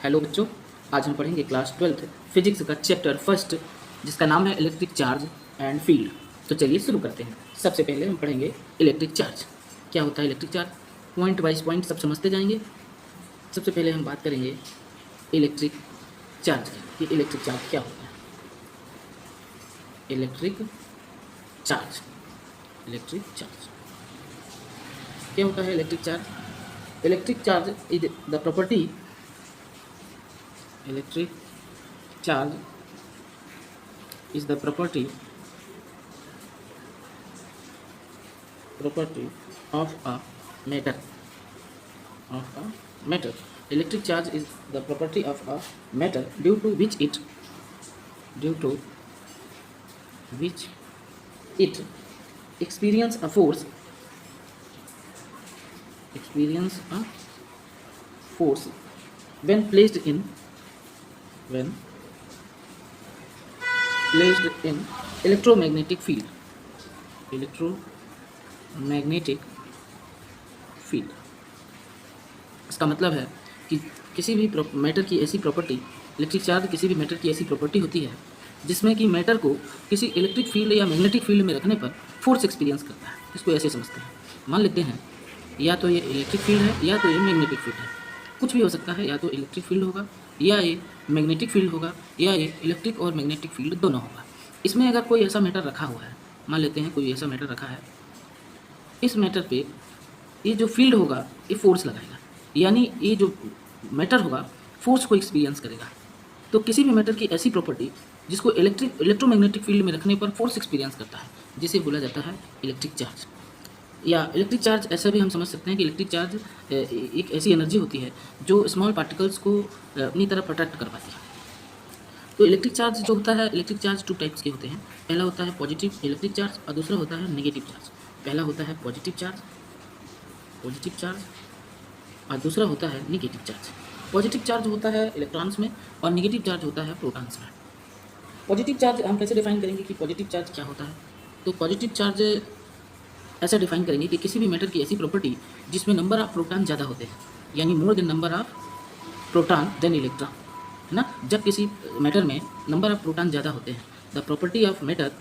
Hello बच्चों, आज हम पढ़ेंगे क्लास 12th फिजिक्स का चैप्टर फर्स्ट, जिसका नाम है इलेक्ट्रिक चार्ज एंड फील्ड। तो चलिए शुरू करते हैं। सबसे पहले हम पढ़ेंगे इलेक्ट्रिक चार्ज। क्या होता है electric charge? Point wise point सब समझते जाएंगे। सबसे पहले हम बात करेंगे इलेक्ट्रिक चार्ज की कि इलेक्ट्रिक चार्ज क्या होता है। इलेक्ट्रिक चार्ज क्या होता है? Electric charge is the property electric charge is the property of a matter electric charge is the property of a matter due to which it experience a force when placed in electromagnetic field इसका मतलब है कि किसी भी matter की ऐसी property, electric charge किसी भी मैटर की ऐसी प्रॉपर्टी होती है जिसमें कि मैटर को किसी इलेक्ट्रिक फील्ड या मैग्नेटिक फील्ड में रखने पर फोर्स एक्सपीरियंस करता है। इसको ऐसे समझते हैं। मान लेते हैं या तो ये इलेक्ट्रिक फील्ड है या तो ये मैग्नेटिक फील्ड है, कुछ भी हो सकता है। या तो इलेक्ट्रिक फील्ड होगा या ये मैग्नेटिक फील्ड होगा या ये इलेक्ट्रिक और मैग्नेटिक फील्ड दोनों होगा। इसमें अगर कोई ऐसा मैटर रखा हुआ है, मान लेते हैं कोई ऐसा मैटर रखा है, इस मैटर पे ये जो फील्ड होगा ये फोर्स लगाएगा, यानी ये जो मैटर होगा फोर्स को एक्सपीरियंस करेगा। तो किसी भी मैटर की ऐसी प्रॉपर्टी जिसको इलेक्ट्रोमैग्नेटिक फील्ड में रखने पर फोर्स एक्सपीरियंस करता है, जिसे बोला जाता है इलेक्ट्रिक चार्ज। या इलेक्ट्रिक चार्ज ऐसा भी हम समझ सकते हैं कि इलेक्ट्रिक चार्ज एक ऐसी एनर्जी होती है जो स्मॉल पार्टिकल्स को अपनी तरफ अट्रैक्ट कर पाती है। तो इलेक्ट्रिक चार्ज जो होता है, इलेक्ट्रिक चार्ज टू टाइप्स के होते हैं। पहला होता है पॉजिटिव इलेक्ट्रिक चार्ज और दूसरा होता है नेगेटिव चार्ज। पहला होता है पॉजिटिव चार्ज और दूसरा होता है नेगेटिव चार्ज। पॉजिटिव चार्ज होता है इलेक्ट्रॉन्स में और नेगेटिव चार्ज होता है प्रोटॉन्स में। पॉजिटिव चार्ज हम कैसे डिफाइन करेंगे कि पॉजिटिव चार्ज क्या होता है? तो पॉजिटिव चार्ज ऐसा डिफाइन करेंगे कि किसी भी मैटर की ऐसी प्रॉपर्टी जिसमें नंबर ऑफ प्रोटॉन ज़्यादा होते हैं, यानी more than number of proton than electron, है ना। जब किसी मैटर में नंबर ऑफ प्रोटॉन ज़्यादा होते हैं, the property of matter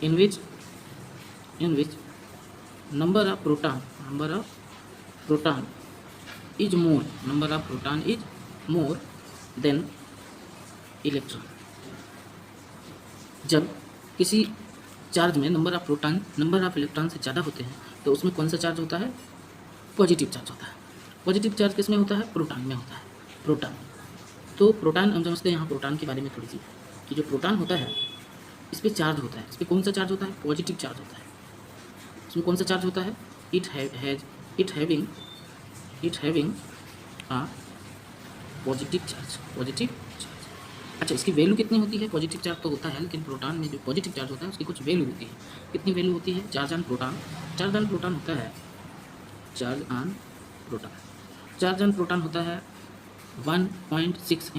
in which number of proton is more than electron. जब किसी चार्ज में नंबर ऑफ इलेक्ट्रॉन से ज़्यादा होते हैं तो उसमें कौन सा चार्ज होता है? पॉजिटिव चार्ज होता है। पॉजिटिव चार्ज किस में होता है? प्रोटॉन में होता है। तो प्रोटॉन हम समझते हैं यहाँ प्रोटॉन के बारे में थोड़ी सी, कि जो प्रोटॉन होता है इस पर चार्ज होता है। इस पर कौन सा चार्ज होता है? पॉजिटिव चार्ज होता है। इसमें कौन सा चार्ज होता है? It having a positive charge. अच्छा, इसकी वैल्यू कितनी होती है? पॉजिटिव चार्ज तो होता है, लेकिन प्रोटॉन में जो पॉजिटिव चार्ज होता है उसकी कुछ वैल्यू होती है। कितनी वैल्यू होती है? चार्ज ऑन प्रोटॉन होता है चार्ज ऑन प्रोटॉन होता है 1.6 ×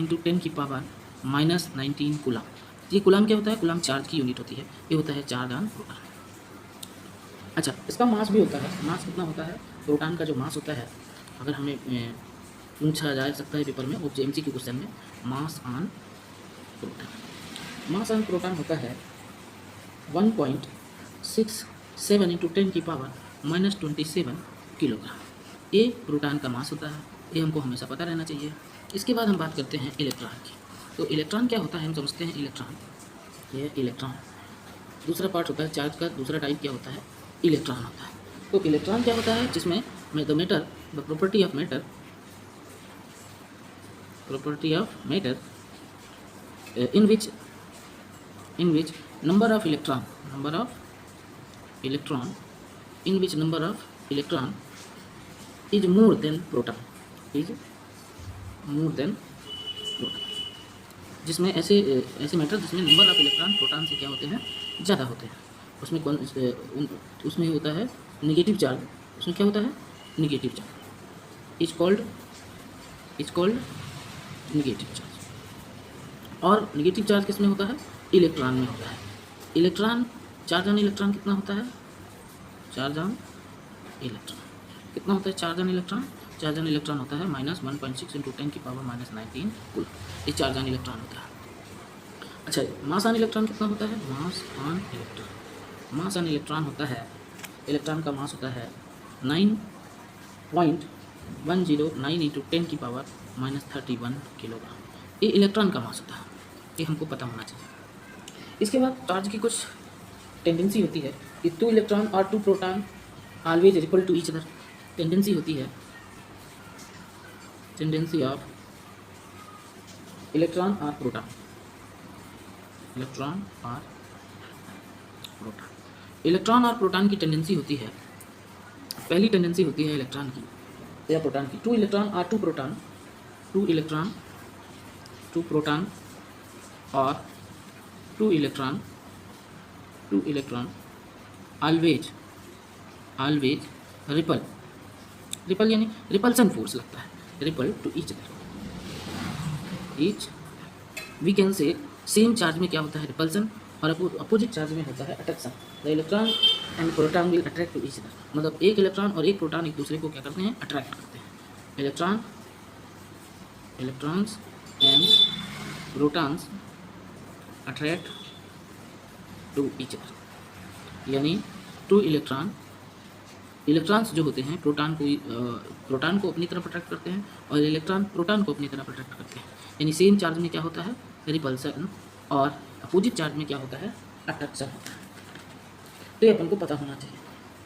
10⁻⁻19 कूलम। ये कूलम क्या होता है? कूलम चार्ज की यूनिट होती है। ये होता है चार्ज ऑन प्रोटॉन। अच्छा, इसका मास भी होता है। मास कितना होता है? प्रोटॉन का जो मास होता है, अगर हमें पूछा जा सकता है पेपर में, OMC के क्वेश्चन में, मास ऑन प्रोटॉन होता है 1.67 × 10⁻⁻27 किलोग्राम। ये प्रोटॉन का मास होता है। ये हमको हमेशा पता रहना चाहिए। इसके बाद हम बात करते हैं इलेक्ट्रॉन की। तो इलेक्ट्रॉन क्या होता है? हम समझते हैं इलेक्ट्रॉन दूसरा पार्ट होता है चार्ज का। दूसरा टाइप क्या होता है? इलेक्ट्रॉन होता है। तो इलेक्ट्रॉन क्या होता है? जिसमें the property of matter in which number of electron is more than proton, जिसमें ऐसे मैटर जिसमें नंबर ऑफ इलेक्ट्रॉन प्रोटॉन से क्या होते हैं? ज़्यादा होते हैं। उसमें होता है नेगेटिव चार्ज। उसमें क्या होता है? Negative charge is called negative charge. और नेगेटिव चार्ज किस में होता है? इलेक्ट्रॉन में होता है। इलेक्ट्रॉन चार्ज ऑन इलेक्ट्रॉन कितना होता है? Charge on electron. कितना होता है charge on electron? Charge on electron होता है -1.6 × 10⁻⁻19 कूलम। ये चार्ज ऑन इलेक्ट्रॉन होता है। अच्छा, मास ऑन इलेक्ट्रॉन कितना होता है? मास ऑन इलेक्ट्रॉन होता है, इलेक्ट्रॉन का मास होता है 9.109 × 10⁻⁻31 किलोग्राम। ये इलेक्ट्रॉन का मास होता है, ये हमको पता होना चाहिए। इसके बाद चार्ज की कुछ टेंडेंसी होती है कि 2 इलेक्ट्रॉन और 2 proton always repel to each other. Tendency होती है, टेंडेंसी ऑफ इलेक्ट्रॉन और प्रोटॉन, इलेक्ट्रॉन और प्रोटॉन की टेंडेंसी होती है। पहली टेंडेंसी होती है इलेक्ट्रॉन की या प्रोटॉन की, 2 इलेक्ट्रॉन और 2 प्रोटॉन, 2 इलेक्ट्रॉन और 2 इलेक्ट्रॉन ऑलवेज रिपल यानी रिपल्सन फोर्स लगता है, repel to each we can say same charge में क्या होता है? रिपल्सन, और अपोजिट चार्ज में होता है attraction. The electron and proton will attract to each other, मतलब एक इलेक्ट्रॉन और एक प्रोटॉन एक दूसरे को क्या करते हैं? अट्रैक्ट करते हैं। Electrons and protons attract to each other, यानी 2 इलेक्ट्रॉन्स जो होते हैं प्रोटॉन को अपनी तरफ अट्रैक्ट करते हैं और इलेक्ट्रॉन प्रोटॉन को अपनी तरफ अट्रैक्ट करते हैं। यानी सेम चार्ज में क्या होता है? रिपल्सन, और अपोजिट चार्ज में क्या होता है? अट्रैक्शन होता है। तो ये अपन को पता होना चाहिए।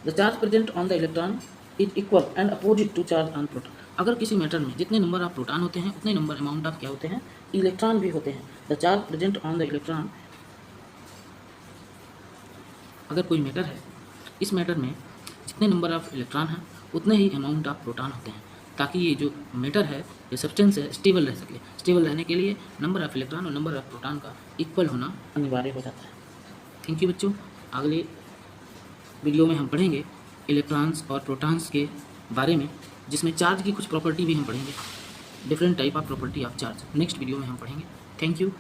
The charge present on the electron is equal and opposite to charge on proton. अगर किसी मैटर में जितने नंबर ऑफ प्रोटॉन होते हैं उतने नंबर अमाउंट ऑफ क्या होते हैं? इलेक्ट्रॉन भी होते हैं। The charge present on the electron, अगर कोई मैटर है, इस मैटर में जितने नंबर ऑफ इलेक्ट्रॉन हैं उतने ही अमाउंट ऑफ प्रोटॉन होते हैं, ताकि ये जो मैटर है, ये सब्सटेंस है, स्टेबल रह सके। स्टेबल रहने के लिए नंबर ऑफ इलेक्ट्रॉन और नंबर ऑफ प्रोटॉन का इक्वल होना अनिवार्य हो जाता है। थैंक यू बच्चों। अगले वीडियो में हम पढ़ेंगे इलेक्ट्रॉन्स और प्रोटॉन्स के बारे में, जिसमें चार्ज की कुछ प्रॉपर्टी भी हम पढ़ेंगे, different type of property of charge. Next video में हम पढ़ेंगे। Thank you.